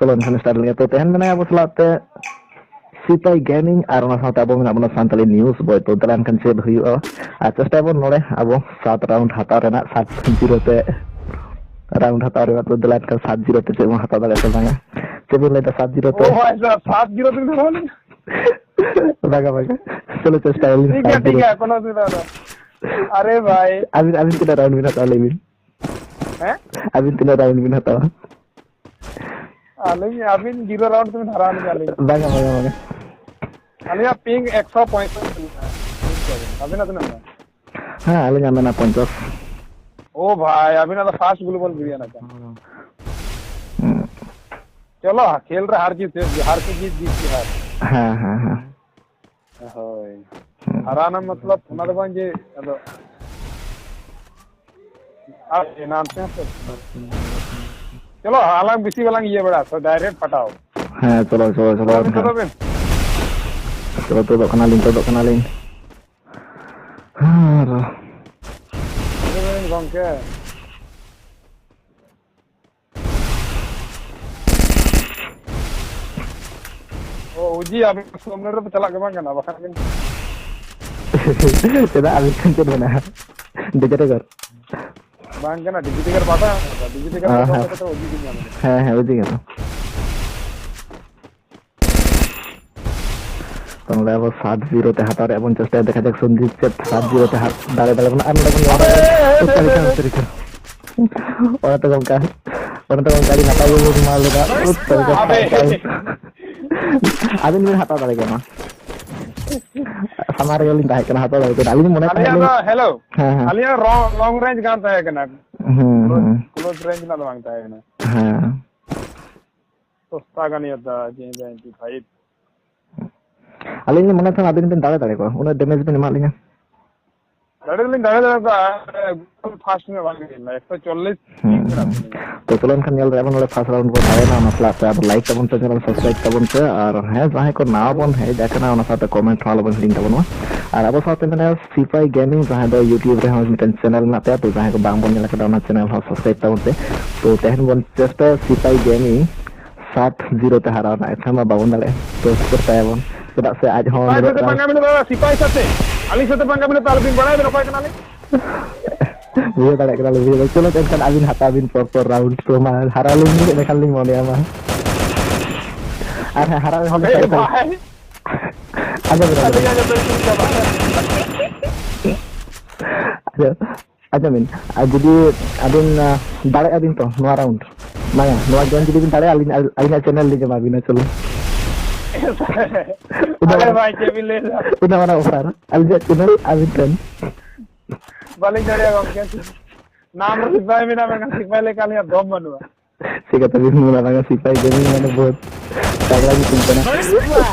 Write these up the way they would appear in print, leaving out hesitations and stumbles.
चलो एनखान स्टार्ट लिया तो तेहन मेना अब सलाते सीपाई गेमिंग और ना साथ अब मेना बना सांतली न्यूज़ बॉय तो दलान खान चेद हुआ आ चेष्टा बन नोड़े अब 7 राउंड हता रेना 7-0 ते राउंड हता रे तो दलान खान 7-0 ते चेमा हता दाले से बांगा चेबुन लेता 7-0 तो ओ भाई साहब 7-0 तुम बोले बागा बागा चलो चेष्टा ठीक है कोनो सुना ना अरे भाई अभी कितना राउंड में हता लेबिन हैं अभी कितना राउंड में हता आले अभी 0 राउंड तुम हरा नहीं जाले बागा बागा बागा आले पिंग 165 अभी ना तुम हां आले जाना ना 50 ओ भाई अभी ना तो फास्ट ग्लोबल गिरिया ना चलो खेल रहा हार जीत जीत हार हां हां हां होय हराना मतलब उना तो बन जे आप नाम से चलो हालांकि बिसी वाला ये बड़ा तो डायरेक्ट पटाओ हां चलो चलो चलो चलो तो कना लिंक हां गंके ओ उजी अभी सोमने रे चला के बांगा ना बखन तेरा अभी कंचन बना डिजिटल कर बांगा ना डिजिटल पाता डिजिटल पाता तो उजी दिन हां हां उजी कर तो ले अब 7-0 ते हता रे अपन चेष्टा देखा देख संदीप चेत 7-0 ते हाथ डाले बन अन तरीका और तो गाड़ी हटा वो मार लेगा उस तरीका अभी नहीं हटा डालेगा ना हमारे गली में है हटा डालेगा अभी मन हेलो हां हां अलिया लॉन्ग रेंज गान है कना क्लोज रेंज ना मांगता है ना हां सस्ता का नहीं होता जे 95 अलिन मन था अभी दिन दाड़े को उन्हें डैमेज भी नहीं मार दाड़े का फास्ट में भाग गया 140 तो चलो इनका नेल रेबन वाले फास्ट राउंड को दाए ना मसला से अब लाइक तबन से चैनल सब्सक्राइब तबन से और है जहां को नाव बन है देखना उना साथे कमेंट वाला बन लिंक तबन और अब साथे मैंने सीपाई गेमिंग जहां दो YouTube रे हम मिटन चैनल ना पे तो जहां को बांग बन लगा उना चैनल हो सब्सक्राइब तबन से तो तेहन बन चेष्टा सीपाई गेमिंग 7-0 ते हारा ना एथमा बावन दाले तो करता है चेदा से आज हो पंगा में सिपाही साथे अली साथे पंगा में ताल दिन बड़ा रखा कना ले ये दाड़े कना ले चलो टेंशन अबिन हता बिन पर राउंड तो मा हारा लुंगी देखल लिंग मोने मा अरे हारा हो भाई अच्छा मिन jadi adin दाड़े अबिन तो नो राउंड माया नो जन jadi बिन दाड़े अलिन चैनल ले जमा बिना चलो अरे भाई के भी ले उधर वाला ऑफर अलिन चैनल अबिन टन बालिंग चढ़ेगा क्या नाम सिपाही में नाम सिपाही लेकर लिया दम बनवा ठीक है तभी मुझे लगा सिपाही गेमिंग मैंने बहुत तगड़ा भी सुनता ना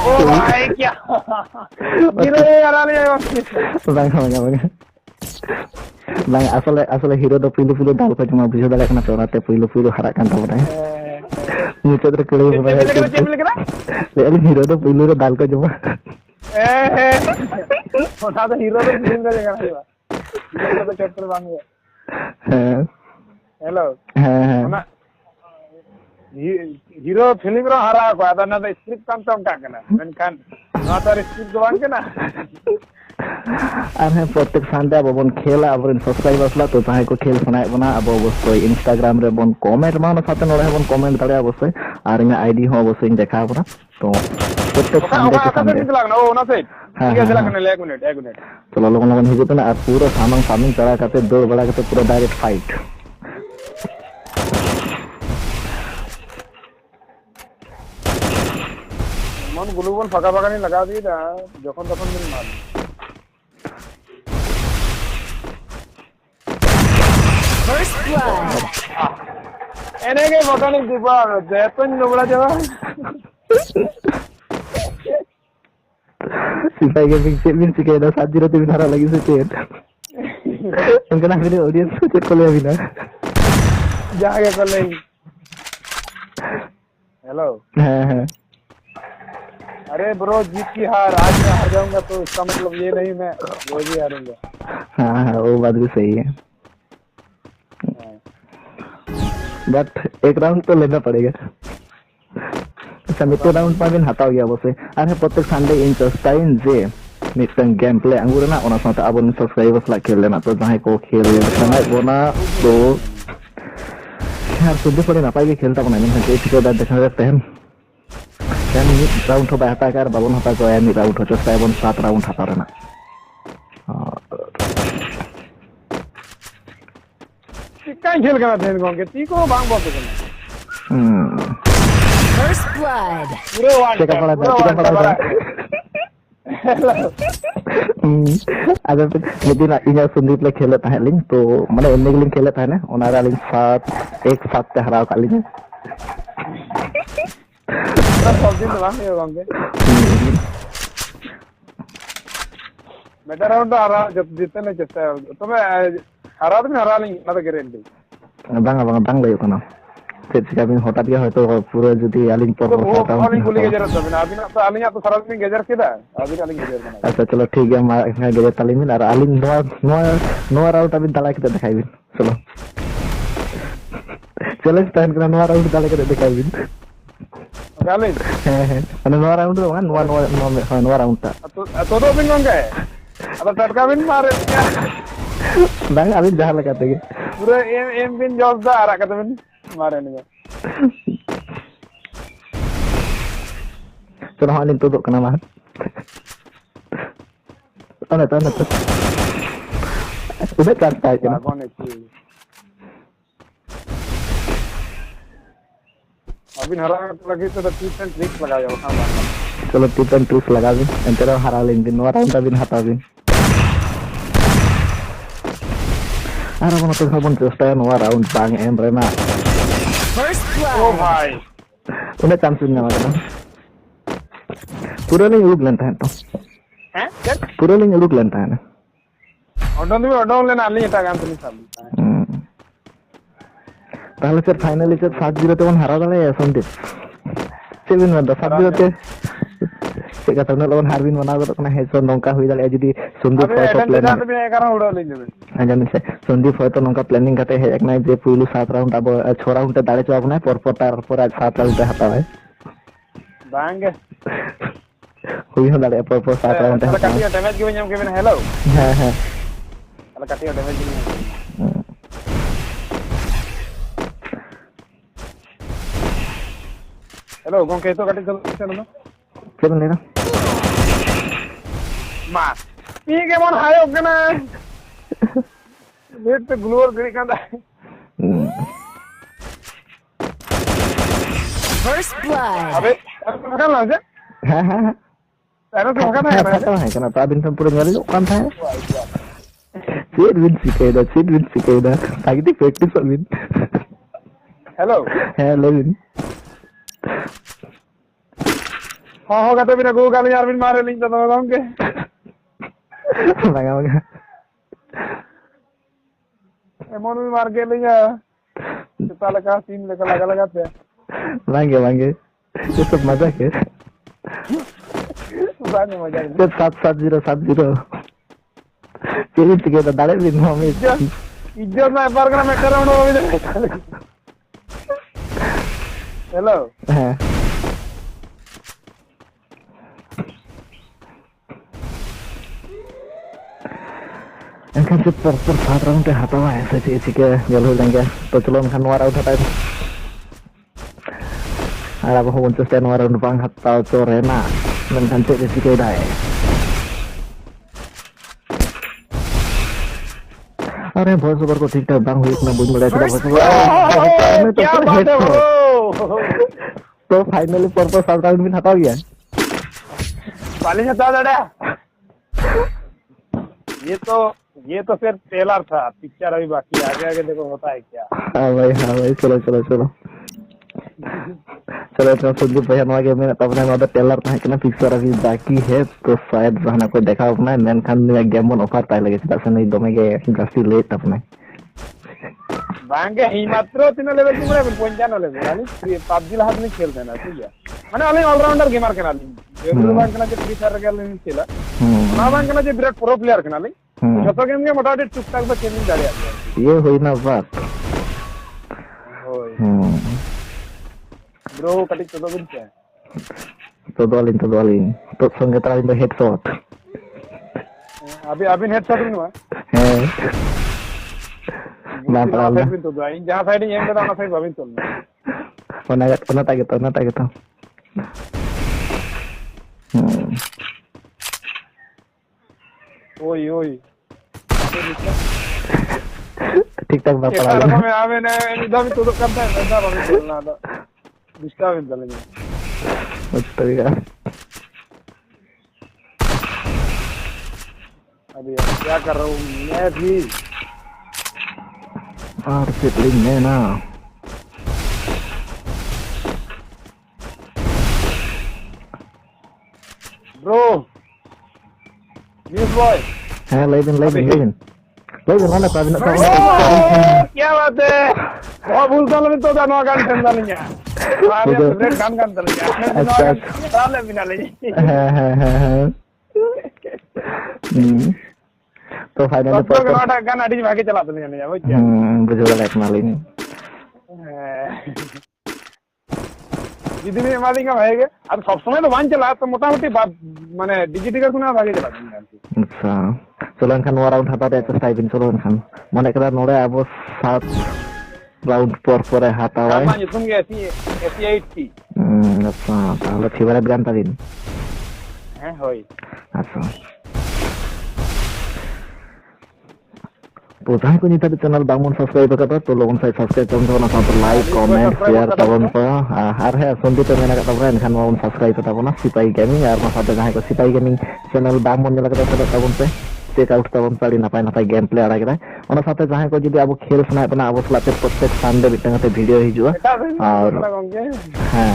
ओ भाई क्या गिरे यार लिया बांगा बांगा असले हीरो दो पिलु दाल को जमा बुझो दाले कना तोराते पिलु हरा कान तबना नीचे तो कड़े में ले हीरो दो पिलु दाल को जमा ए होता तो हीरो दो फिल्म का जगह है हीरो तो चैप्टर बन गया हेलो हां हीरो फिल्म रो हरा को आदा ना स्क्रिप्ट काम तो का कना मेनखान ना तो स्क्रिप्ट दो बन के ना अरे प्रत्येक संडे अब बन खेला अब सब्सक्राइबर्स ला तो चाहे को खेल सुनाए बना अब अवश्य इंस्टाग्राम रे बन कमेंट मान साथे नोड़े बन कमेंट दाड़े अवश्य और इन आईडी हो अवश्य देखा बना तो प्रत्येक संडे के संडे लगना ओ ना से ठीक है चला करने ले 1 मिनट चलो लोगन हिजुत ना पूरा सामन चढ़ा करते दौड़ बड़ा करते पूरा डायरेक्ट फाइट मन ग्लूबल फका नहीं लगा दी ना जखन तखन मिल मार फर्स्ट ब्लड एने के बटन दीपा जेतन नबड़ा जवा सिपाही के पिक्चर में चिके ना 7-0 ते बिना लगी से चेट उनका ना फिर ऑडियंस को चेक कर ले अभी ना जाके कर ले हेलो हां अरे ब्रो जीत की हार आज मैं हार जाऊंगा तो इसका मतलब ये नहीं मैं रोज ही हारूंगा हां वो बात भी सही है बट एक राउंड तो लेना पड़ेगा ᱟᱪᱪᱷᱟ ᱢᱤᱫᱴᱮᱱ ᱨᱟᱣᱩᱱᱰ ᱢᱟᱵᱤᱱ ᱦᱟᱛᱟᱣ ᱜᱮᱭᱟ ᱚᱵᱚᱥᱥᱳᱭ ᱟᱨ ᱯᱨᱚᱛᱮᱠ ᱥᱟᱱᱰᱮ ᱤᱧ ᱪᱮᱥᱴᱟᱭᱤᱧ ᱡᱮ ᱢᱤᱫᱴᱟᱝ ᱜᱮᱢ ᱯᱞᱮ ᱟᱹᱜᱩ ᱨᱮᱱᱟᱜ ᱚᱱᱟ ᱥᱟᱶᱛᱮ ᱟᱵᱚᱨᱮᱱ ᱥᱟᱵᱥᱠᱨᱟइबाᱨ ᱥᱟᱞᱟᱜ ᱠᱷᱮᱞ ᱨᱮᱱᱟᱜ ᱛᱚ ᱡᱟᱦᱟᱸᱭ ᱠᱚ ᱠᱷᱮᱞ ᱥᱟᱱᱟᱭᱮᱫ ᱵᱚᱱᱟ ᱛᱚ ᱟᱨ ᱥᱩᱫᱷᱩ ᱯᱚᱨᱮ ᱱᱟᱯᱟᱭ ᱜᱮ ᱠᱷᱮᱞ ᱛᱟᱵᱚᱱᱟ ᱢᱮᱱᱠᱷᱟᱱ ᱪᱮᱫ ᱪᱤᱠᱟᱹ ᱫᱮᱠᱷᱟ ᱨᱮ ᱛᱟᱦᱮᱱ ᱢᱤᱫ ᱨᱟᱣᱩᱱᱰ ᱦᱚᱸ ᱵᱟᱭ ᱦᱟᱛᱟᱣ ᱠᱟᱜ ᱟᱨ ᱵᱟᱵᱚᱱ ᱦᱟᱛᱟᱣ ᱠᱚᱣᱟ ᱢᱤᱫ ᱨᱟᱣᱩᱱᱰ ᱦᱚᱸ ᱪᱮᱥᱴᱟᱭᱟᱵᱚᱱ 7 রাউন্ড হাতাও রেনা চিকাই খেল কেনা দেন গঙ্গে তি কো বাং বলতে কেন First blood. পুরো ওয়ান পুরো ada medina inya sundip le khele taheling to mane emne geling khele tahane ona ra ling 7-1 te haraw kali ni সব দিন তো বাংলা গঙ্গে बेटा राउंड आ रहा जब जीतने चेष्टा तुम्हें हरा दिन हरा नहीं ना तो guarantee bang layo kana check चिकाबिन हटात गया হয়তো পুরো যদি আলিং পর আলিং গুলি গেজার তবে না আবিনা তো আলিং তো সারা দিন গেজার কেদা আবিনা আলিং গেজার না আচ্ছা চলো ঠিক আছে মা এখানে গেজার তালিমিন আর আলিং নোয়া রাউন্ড আবিন দালাই কেটে দেখাইবিন চলো চ্যালেঞ্জ টাইম করে নোয়া রাউন্ড দালাই কেটে দেখাইবিন গালে হ্যাঁ মানে নোয়া রাউন্ড তো নোয়া রাউন্ডটা তো তো বিন গঙ্গে अब टटका बिन मारे bang abin jahat lagi katanya पूरा एम बिन जॉब दा आरा कत बिन मारे नहीं चलो हाँ nih tutup kena mah tahu udah kata aja अभी हरा लगी तो टिप्स एंड ट्रिक्स लगाया होगा चलो टिप्स एंड ट्रिक्स लगा भी एंटर हरा लेंगे नोरा राउंड बिन हटा भी আর আমরা তো ভাবুন চেষ্টা নোয়া রাউন্ড বাং এম রেনা First blood. ओ भाई उन्हें चांस नहीं मिला पूरा नहीं रुक लेता है तो हैं क्या पूरा नहीं रुक लेता है ना ओडोन लेना आली এটা গান তুমি সাবি তাহলে স্যার ফাইনালি স্যার 7-0 তে ওন হারা গেলে সন্দীপ 7 তে 7-0 তে সেটা তো নলন হারবিন বানাবো তো না হেসো নঙ্কা হই দালে যদি সন্দীপ হয়তো প্ল্যান তুমি 11 উড়া লই নেবে জানি সে সন্দীপ হয়তো নঙ্কা প্ল্যানিং কাটে হে এক নাই যে পুইলু 7 রাউন্ড আবো 6 রাউন্ডে দাঁড়ে যাবো না পরপর তারপর আজ 7 রাউন্ডে হাতা হয় বাঙ্গে হুই হল দাঁড়ে পরপর 7 রাউন্ডে তাহলে কাটিয়া ড্যামেজ গিভেন এম গিভেন হ্যালো হ্যাঁ হ্যাঁ তাহলে কাটিয়া ড্যামেজ গিভেন হ্যালো গঙ্কে তো কাটি চলো না চলো নেনা মা ই কেমন হাই ওকে না নেট पे গ্লোর গড়ি কাঁদা First blood. আবে কান লাগে হ্যাঁ হ্যাঁ হ্যাঁ আরে তো কান है কেন তাবিন তো পুরো গেল কান থাকে সিট উইন সিকাইদা তাগিতে প্র্যাকটিস করবিন হ্যালো হ্যাঁ লেবিন हाँ होगा तो बिना गो गाली यार बिन मारे लिंक तो गंगे लगा एमोन भी मार के लिया कितना लगा टीम लेकर लगाते हैं मांगे ये सब मजाक है बाद में मजा जब 7-0 चलिए ठीक है दाड़े भी नो में इज्जत में बार करना मैं कर रहा हूं हेलो हां एंखन से पर 7 राउंड पे हटावा ऐसे चीज के जल हो जाएंगे तो चलो हम नवा राउंड हटाए और अब हम चेष्टा नवा राउंड बांग हटाओ तो रहना मेनखान से चीज के दाए अरे बहुत सुपर को ठीक ठाक बांग हुई इतना बुझ मिला तो फाइनली पर 7 राउंड में हटाओ गया पाली हटा दादा ये तो फिर ट्रेलर था पिक्चर अभी बाकी आगे देखो होता है क्या हाँ भाई चलो तो सुनते भैया नवा गेम में अपने मतलब ट्रेलर था कि ना पिक्चर अभी बाकी है तो शायद रहना कोई देखा अपना मेन खान गेम बन ऑफर पाए लगे चेदा से नहीं दमे के जास्ती लेट अपने बांगे ही मात्र 3 लेवल की बड़े 55 लेवल वाली पबजी लाहत में खेलते हैं ना ठीक है माने ऑल ऑलराउंडर गेमर के नाली जेबुल बांग के ना जो फ्री फायर के लिए खेला ना बांग के ना जो विराट प्रो प्लेयर के नाली छोटो गेम के मोटाटे टुकटाक बा खेलने जा रहे ये होई ना बात होय ब्रो कटिक तो बिन क्या Todo alin. Tot sangge tara in the headshot. अभी हेडशॉट भी हुआ Heh. Mantap ना lah. साइड भी तो दो इन जहां साइड एम करना साइड अभी तो Pernah tak gitu. ओई TikTok berapa Kita lagi? kami amin ini dami tutup kantor bentar kami boलना ada disturb चलेंगे Betul kan? अभी यार क्या कर रहा हूँ मैं भी Sibling na. Bro news boy Leiden. Leiden mana Pak? Nak tahu? क्या बात है बहुत भूल साल में तो दानवा गान चंदा नहीं है हमारे रेड गान चल रहा है साले बिना ले तो फाइनली तो गाना गाना अड़ी भागे चला तो नहीं है वो क्या बुझो लाइक माली नहीं जितने मालिक का भाई अब सब समय तो वन चला तो मोटा-मोटी माने डिजिटल सुना भागे चला तो अच्छा चलो एनखान वा राउंड हाता दे चेष्टा बिन चलो एनखान मने कदा नोडे अब 7 राउंड पर हाता वाय मा nyusun ge SC 80 अच्छा ताहले फेवरेट गान तादिन होय अच्छा तो जहाँ को निता चैनल बांगमन सब्सक्राइब कata तो लोगन साइ सब्सक्राइब तबन ᱛᱟᱵᱚᱱᱟ ᱥᱟᱶᱛᱮ लाइक कमेंट शेयर तबन ᱯᱮ ᱟᱨ ᱦᱮᱸ ᱥᱚᱱᱫᱤ ᱛᱮ ᱢᱮᱱᱟ ᱠᱟᱛᱟ ᱮᱱᱠᱷᱟᱱ ᱢᱟᱵᱚᱱ ᱥᱟᱵᱥᱠᱨᱟइब ᱛᱟᱵᱚᱱᱟ सिपाही गेमिंग ᱟᱨ ᱚᱱᱟ ᱥᱟᱶᱛᱮ ᱡᱟᱦᱟᱸᱭ ᱠᱚ सिपाही गेमिंग चैनल बांगमन ᱧᱮᱞ ᱠᱟᱛᱟ ᱥᱮᱞᱮᱫ ᱛᱟᱵᱚᱱ ᱯᱮ चेक आउट तबन पे अड़ी नपाय गेम प्ले आड़ा केदा ओना साथे जहां को जदी अब खेल सनाय बना अब सलाते प्रत्येक संडे मिटंग ते वीडियो हिजुआ और हां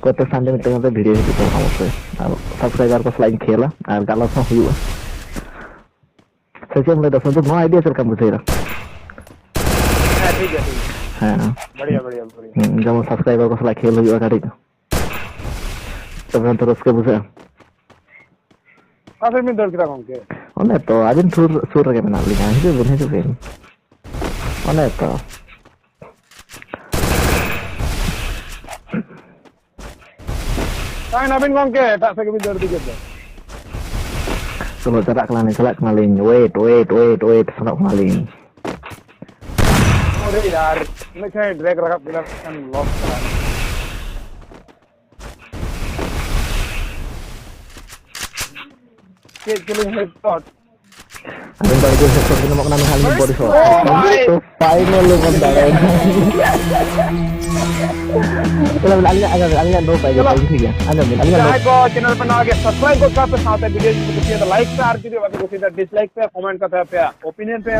प्रत्येक संडे मिटंग ते वीडियो हिजुआ हमसे और सब्सक्राइबर को लाइक खेला और गाला सा हुआ सच्चे में तो नो आईडिया सर कम बुझेरा ठीक है हां बढ़िया जब सब्सक्राइबर को लाइक खेल हुआ गाड़ी तब तो उसके बुझे काफी में दर्द करा के ओने तो आजिन सुर के बना लिया है जो बने जो फिर ओने तो काय नवीन गम के tak saya ke dर्द के Coba celak kemaling. Wait, celak kemaling. अरे यार मैं क्या ड्रैग रखा बिना लॉक करा के killing headshot Ada yang balik sektor kita mau kena hal ini body shot. Itu final lu benda. Kalau alnya दो पाएगा ठीक है alnya को चैनल पर ना आगे सब्सक्राइब को कर पे साथ वीडियो को लाइक पे आर वीडियो को सीधा डिसलाइक पे कमेंट करते पे ओपिनियन पे